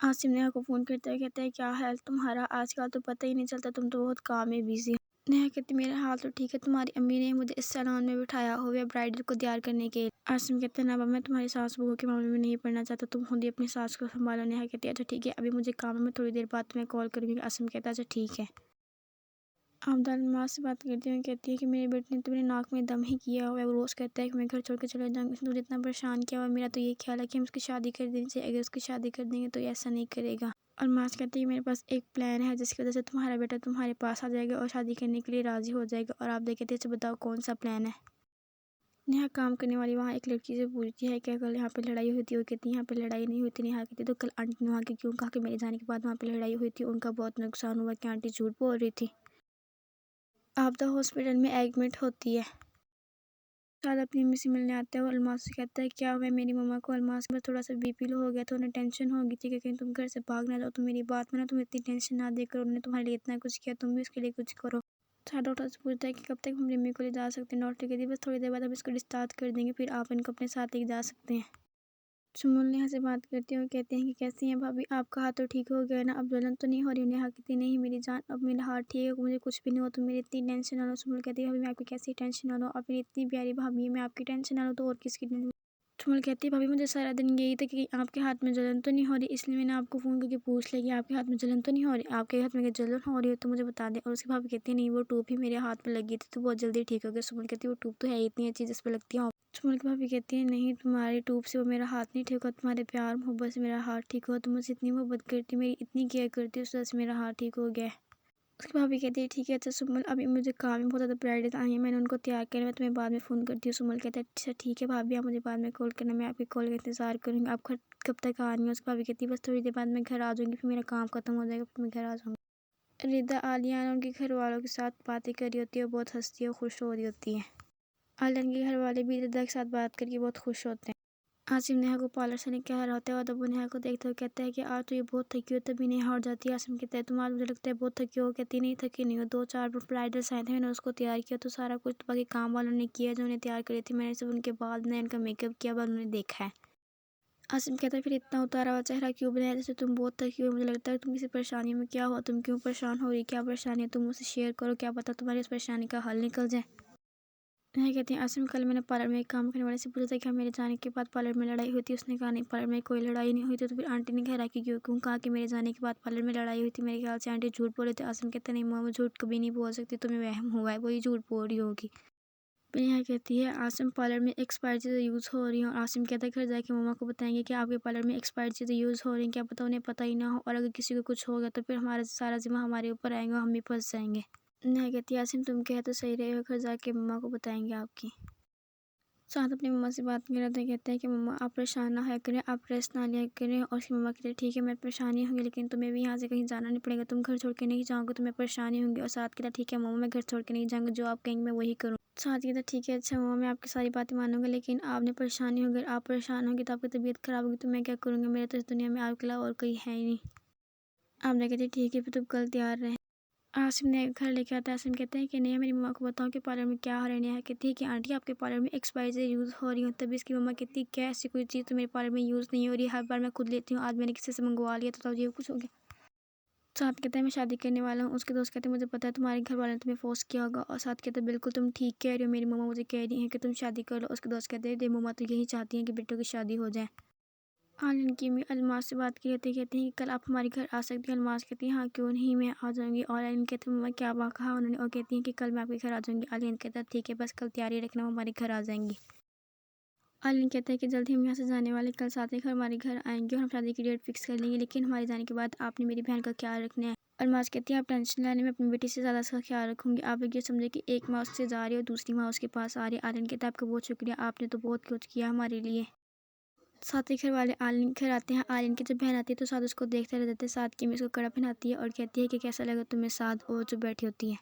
आसिम नेहा को फ़ोन करता है, कहता है क्या हाल तुम्हारा, आजकल तो पता ही नहीं चलता, तुम तो बहुत काम में बिजी हो। नेहा कहती मेरा हाल तो ठीक है, तुम्हारी अम्मी ने मुझे इस सैलून में बिठाया हुआ है ब्राइडल को तैयार करने के लिए। आसिम कहते हैं ना मैं तुम्हारी सास बहू के मामले में नहीं पड़ना चाहता, तुम खुद ही अपनी सास को संभालो। नेहा कहती है अच्छा ठीक है, अभी मुझे काम है, मैं थोड़ी देर बाद तुम्हें कॉल करूँगी। आसिम कहता है अच्छा ठीक है। आमदा माँ से बात करती हुई कहती है कि मेरे बेटे ने तो मेरे नाक में दम ही किया हुआ है, वो रोज़ कहता है कि मैं घर छोड़ के चले जाऊँगी, उसने मुझे इतना परेशान किया हुआ है। मेरा तो ये ख्याल है कि हम उसकी शादी कर देनी चाहिए, अगर उसकी शादी कर देंगे तो ये ऐसा नहीं करेगा। और माँ कहती है कि मेरे पास एक प्लान है जिसकी वजह से तुम्हारा बेटा तुम्हारे पास आ जाएगा और शादी करने के लिए राज़ी हो जाएगा। और आप कहते हैं अच्छा बताओ कौन सा प्लान है। नेहा काम करने वाली वहाँ एक लड़की से पूछती है क्या कल यहाँ पे लड़ाई हुई थी। वो कहती है यहाँ पे लड़ाई नहीं हुई थी। नेहा कहती तो कल आंटी ने वहाँ के क्यों कहा कि मेरे जाने के बाद वहाँ पे लड़ाई हुई थी, उनका बहुत नुकसान हुआ कि आंटी झूठ बोल रही थी। आपदा हॉस्पिटल में एडमिट होती है। साद अपनी अम्मी से मिलने आता है और अलमास से कहता है क्या हुआ है मेरी मम्मा को। अलमास के पास थोड़ा सा बीपी लो हो गया तो उन्हें टेंशन हो गई थी कि कहीं तुम घर से भाग ना जाओ, तो मेरी बात में ना तुम इतनी टेंशन ना देकर, उन्होंने तुम्हारे लिए इतना कुछ किया, तुम भी उसके लिए कुछ करो। साद डॉक्टर से पूछता है कि कब तक हम मम्मी को ले जा सकते हैं। डॉक्टर कहती है बस थोड़ी देर बाद हम इसको डिस्चार्ज कर देंगे, फिर आप इनको अपने साथ लेके जा सकते हैं। सुमन नेहा से बात करते हैं और कहते हैं कि कैसी हैं भाभी, आपका हाथ तो ठीक हो गया ना, अब जलन तो नहीं हो रही। नेहा कहती नहीं मेरी जान, अब मेरा हाथ ठीक है, मुझे कुछ भी नहीं हो, तो मेरी इतनी टेंशन ना लो। सुमन कहती है भाभी मैं आपकी कैसी टेंशन ना लो, आप मेरी इतनी प्यारी भाभी है, मैं आपकी टेंशन ना लो तो और किसकी टेंशन। सुमन कहती है भाभी मुझे सारा दिन यही था कि आपके हाथ में जलन तो नहीं हो रही, इसलिए मैंने आपको फ़ोन करके पूछ लिया कि आपके हाथ में जलन तो नहीं हो रही, आपके हाथ में अगर जलन हो रही हो तो मुझे बता दें। और उसकी भाभी कहती है नहीं वो टूप ही मेरे हाथ में लगी थी तो बहुत जल्दी ठीक हो गया। सुमन कहती है वो टूप तो है ही इतनी अच्छी जिस पर लगती है। सुमन की भाभी कहती है नहीं तुम्हारी टूब से वो मेरा हाथ नहीं ठीक हुआ, तुम्हारे प्यार मोहब्बत से मेरा हाथ ठीक हुआ, तुम मुझसे इतनी मोहब्बत करती, मेरी इतनी केयर करती, उस वजह से मेरा हाथ ठीक हो गया है। उसकी भाभी कहती है ठीक है अच्छा सुमन, अभी मुझे काम में बहुत ज़्यादा ब्राइडल आई है, मैंने उनको तैयार किया, मैं तुम्हें बाद में फ़ोन करती हूँ। सुमन कहता है अच्छा ठीक है भाभी, आप मुझे बाद में कॉल करना, मैं आपकी कॉल का इंतज़ार करूँगी। आप घर कब तक आ रही हैं। उसकी भाभी कहती है बस थोड़ी देर बाद मैं घर आ जाऊँगी, फिर मेरा काम खत्म हो जाएगा, फिर मैं घर आ जाऊँगी। रिदा आलिया उनके घर वालों के साथ बातें कर रही होती है और बहुत हंसती और खुश हो रही होती है। आलिया के घर वाले भी रिदा के साथ बात करके बहुत खुश होते हैं। आसिम नेहा को पार्लर से लेके आ रहा होता है और तब वो नेहा को देखते हुए कहता है कि आज तो ये बहुत थकी हो। तभी नेहा उठ जाती है। आसिम कहता है तुम आज मुझे लगता है बहुत थकी हो। कहती नहीं थकी नहीं हो, 2-4 ब्राइडल्स आए थे, मैंने उसको तैयार किया, तो सारा कुछ बाकी काम वालों ने किया जो उन्हें तैयार करी थी, मैंने सिर्फ उनके बाद ने इनका मेकअप किया, बाद उन्होंने देखा है। आसिम कहता है फिर इतना उतारा हुआ चेहरा क्यों बनाया, जैसे तुम बहुत थकी हो, मुझे लगता है तुम किसी परेशानी में। क्या हुआ, तुम क्यों परेशान हो रही, क्या परेशानी है, तुम मुझसे शेयर करो, क्या पता तुम्हारी उस परेशानी का हल निकल जाए। नहीं कहती हैं आसिम कल मैंने पार्लर में एक काम करने वाले से पूछा था कि मेरे जाने के बाद पार्लर में लड़ाई हुई थी। उसने कहा नहीं पार्लर में कोई लड़ाई नहीं हुई थी। तो फिर आंटी ने घर आके क्यों कहा कि मेरे जाने के बाद पार्लर में लड़ाई हुई थी, मेरे ख्याल से आंटी झूठ बोले थे। आसिम कहते नहीं माँ वो झूठ कभी नहीं बोल सकती, तुम्हें वहम हुआ है, वही झूठ बोल रही होगी। फिर यहाँ कहती है आसिम पार्लर में एक्सपायर्ड चीज़ें यूज़ हो रही हैं। और आसिम कहता है घर जाके मम्मा को बताएंगे कि आपके पार्लर में एक्सपायर्ड चीज़ें यूज़ हो रही हैं, क्या पता उन्हें पता ही ना हो, और अगर किसी को कुछ हो गया तो फिर हमारा सारा जिम्मा हमारे ऊपर आएगा, हम ही फंस जाएंगे। नहीं कहती आसिम तुम कह तो सही रहे हो, घर जाके मम्मा को बताएंगे आपकी। साथ अपनी मम्मा से बात कर रहे थे, कहते हैं कि मम्मा आप परेशान ना होया करें, आप रेस्ट ना लिया करें। और उसकी मम्मा कहते हैं ठीक है मैं परेशानी होंगी, लेकिन तुम्हें भी यहाँ से कहीं जाना नहीं पड़ेगा, तुम घर छोड़ के नहीं जाओगे, तुम्हें परेशानी होंगी। और साथ कहता ठीक है मम्मा मैं घर छोड़ के नहीं जाऊँगी, जो आप कहेंगे मैं वही करूँ। साथ कहता ठीक है अच्छा मम्मा मैं आपकी सारी बातें मानूंगा, लेकिन आपने परेशानी होगी, अगर आप परेशान होंगी तो आपकी तबीयत खराब होगी तो मैं क्या करूँगी, मेरे तो इस दुनिया में आपके अलावा और कोई है ही नहीं। आपने कहती ठीक है फिर तुम कल तैयार रहें। आसिम ने घर लेके आता है। आसिम कहते हैं कि नेहा मेरी मम्मा को बताओ कि पार्लर में क्या हो रहा है। नेहा कहती है कि आंटी आपके पार्लर में एक्सपायरी चीज़ें यूज़ हो रही हो। तभी इसकी मम्मा कहती है क्या ऐसी कोई चीज़ तो मेरे पार्लर में यूज़ नहीं हो रही, हर बार मैं खुद लेती हूँ, आज मैंने किसी से मंगवा लिया तो ये कुछ हो गया। साथ कहता है मैं शादी करने वाला हूँ। उसके दोस्त कहते हैं मुझे पता है तुम्हारे घर वालों ने तुम्हें फोर्स किया होगा। और साथ कहते हैं बिल्कुल तुम ठीक कह रही हो, मेरी मम्मा मुझे कह रही है कि तुम शादी कर लो। उसके दोस्त कहते हैं मम्मा तो यही चाहती हैं कि बेटों की शादी हो जाए। आलिन की अम्मी अलमास से बात की रहती है, कहती हैं कि कल आप हमारे घर आ सकती हैं। अलमास कहती है हाँ क्यों नहीं मैं आ जाऊँगी। और आलिन कहती है मम्मा क्या कहा उन्होंने, और कहती हैं कि कल मैं आपके घर आ जाऊँगी। आलिन कहता है ठीक है बस कल तैयारी रखना, वो हमारे घर आ जाएंगी। आलिन कहता है कि जल्दी हम यहाँ से जाने वाले, कल साथ ही हमारे घर आएंगे और हम शादी की डेट फिक्स कर लेंगे, लेकिन हमारे जाने के बाद आपने मेरी बहन का ख्याल रखना है। अलमास कहती है आप टेंशन लेने में अपनी बेटी से ज़्यादा उसका ख्याल रखूँगी। आप लोग ये समझे कि एक माँ उससे जा रही है और दूसरी माँ उसके पास आ रही है। आलिन कहता है आपका बहुत शुक्रिया, आपने तो बहुत कुछ किया हमारे लिए। साथ ही घर वाले आलिन घर आते हैं। आलिन की जब बहन आती है तो साथ उसको देखते रह जाते हैं। साथ की में उसको कड़ा पहनाती है और कहती है कि कैसा लगा तुम्हें साथ, और जो बैठी होती है।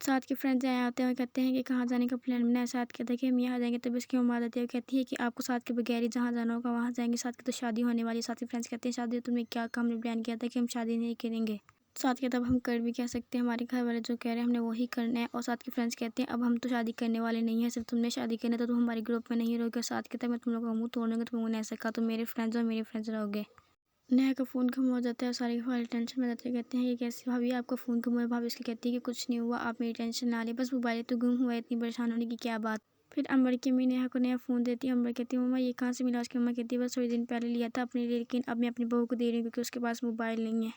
साथ के फ्रेंड्स आए होते हैं और कहते हैं कि कहाँ जाने का प्लान बनाया। साथ कहते हैं कि हम यहाँ जाएंगे, तभी उसकी मम्मा आती है और कहती है कि आपको साथ के बगैर ही जहाँ जाना होगा वहाँ जाएंगे, साथ की तो शादी होने वाली है। साथ के फ्रेंड्स कहते हैं शादी तुमने क्या काम में प्लान किया था कि हम शादी नहीं करेंगे। साथ के तब हम कर भी क्या सकते हैं, हमारे घर वाले जो कह रहे हैं हमने वही करना है। और साथ के फ्रेंड्स कहते हैं अब हम तो शादी करने वाले नहीं हैं, सिर्फ तुमने शादी करनी है तो तुम हमारे ग्रुप में नहीं रहोगे। साथ के तब मैं तुम लोगों का मुंह तोड़ दूंगा, तुम लोगों ने ऐसा कहा तो मेरे फ्रेंड्स और मेरे फ्रेंड्स रहोगे। नेहा का फ़ोन गुम हो जाता है और सारे वाले टेंशन में जाते कहते हैं ये कैसे भाभी आपका फ़ोन गुम हुआ है। भाभी उसकी कहती है कि कुछ नहीं हुआ, आप मेरी टेंशन ना लें, बस मोबाइल तो गुम हुआ है, इतनी परेशान होने की क्या बात। फिर अंबर की अम्मी नेहा को नया फ़ोन देती है। अंबर कहती है मम्मा ये कहाँ से मिला। उसकी मम्मा कहती है बस थोड़े दिन पहले लिया था अपने लिए, लेकिन अब मैं अपनी बहू को दे रही हूँ क्योंकि उसके पास मोबाइल नहीं है।